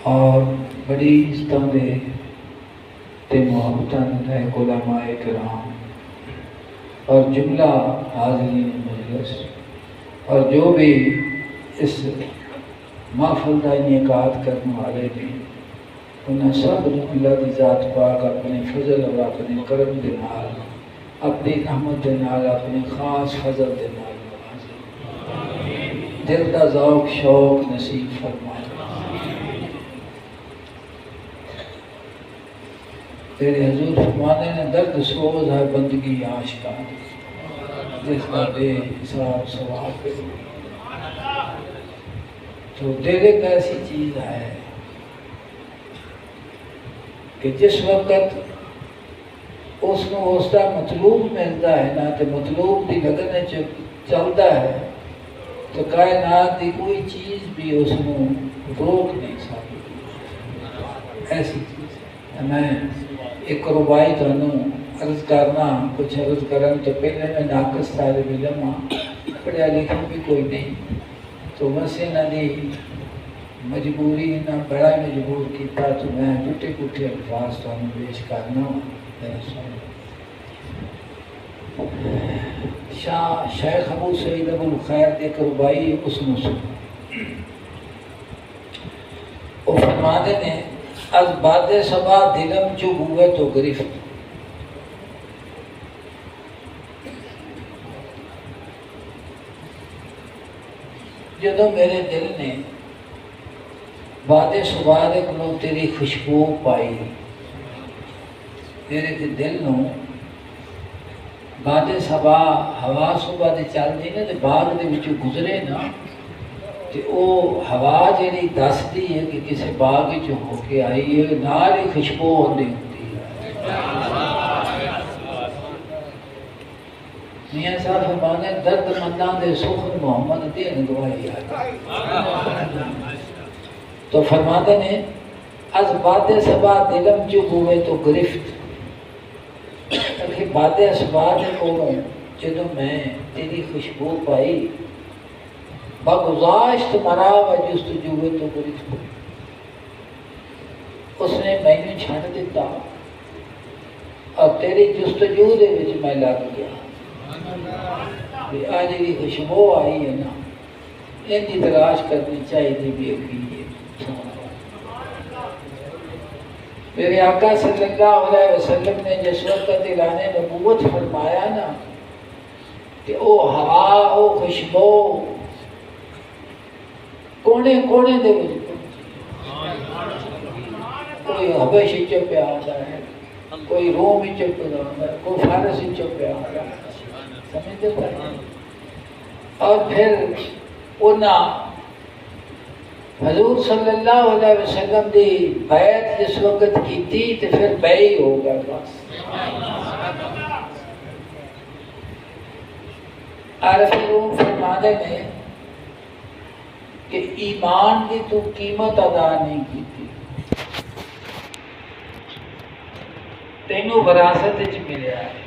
اور بڑی عزتوں دے تے محبتاں دے علماء کرام اور جملہ حاضرین مجلس اور جو بھی اس محفل کا انعقاد کرنے والے نے انہیں سب اللہ کی ذات پاک اپنے فضل اور اپنے کرم دے نال اپنی رحمت دے نال اپنے خاص فضل دے نال نوازے، دل کا ذوق شوق نصیب فرمائے۔ تیرے حضور فرمانے نے درد سوز ہے بندگی عاشقاں جس کا بے حساب ثواب ہے۔ تو دل ایک ایسی چیز ہے کہ جس وقت اس کو اس کا مطلوب ملتا ہے نا تو مطلوب کی لگن چلتا ہے تو کائنات کی کوئی چیز بھی اس کو روک نہیں سکتی، ایسی چیز ہے۔ میں ایک ربائی تھانوں عرض کرنا، کچھ عرض کرن تو پہلے میں ناقص طالب علم ہاں، پڑھا لکھا بھی کوئی نہیں، تو بس انہوں نے مجبوری نہ بڑا مجبور کیتا تو میں ٹوٹے ٹوٹے الفاظ تھانوں پیش کرنا شیخ ابو سعید ابو الخیر ایک ربائی اس میں سنا۔ وہ فرماتے ہیں از باد صبا دلم چو ہوئے تو گرفت، جدو میرے دل نے باد صبح دے کولوں تیری خوشبو پائی، میرے دل نو باد صبح ہوا صبح دے چلدی نا تے باغ دے وچوں گزرے نا تے او ہوا جڑی دسدی ہے کہ کسی باغ وچ ہو کے آئی ہے، نال ہی خوشبو ہوندی ہوندی ہے۔ میاں صاحب فرمانے درد منداں دے سخن محمد دی گواہی ہے۔ تو فرماتے ہیں از باد صبا دلم جو ہوئے تو گرفت، کہ باد صبا دے کولوں جدوں میں تیری خوشبو پائی بگذاشت مرا و جستجوے تو گرفت، اس نے مینوں چھڈ دیتا اور تیری جستجو دے وچ میں لگ گیا۔ آج بھی خوشبو آئی ہے نا، ان کی تلاش کرنی چاہیے بھی ہے۔ میرے آقا صلی اللہ علیہ وسلم نے جس وقت اعلان نبوت فرمایا نا کہ او ہوا او خوشبو کونے کونے دے کوئی حبش وچ پیا آتا ہے، کوئی روم وچ پیا آتا ہے، کوئی فارس وچ پیا آتا ہے، سمجھتے پڑھیں۔ اور پھر انہاں حضور صلی اللہ علیہ وسلم دی بیعت جس وقت کی تھی تو پھر بیعی ہو گیا بس۔ عارف روم فرمانے میں کہ ایمان کی تو قیمت ادا نہیں کی تھی، تینوں وراثت وچ ملیا ہے۔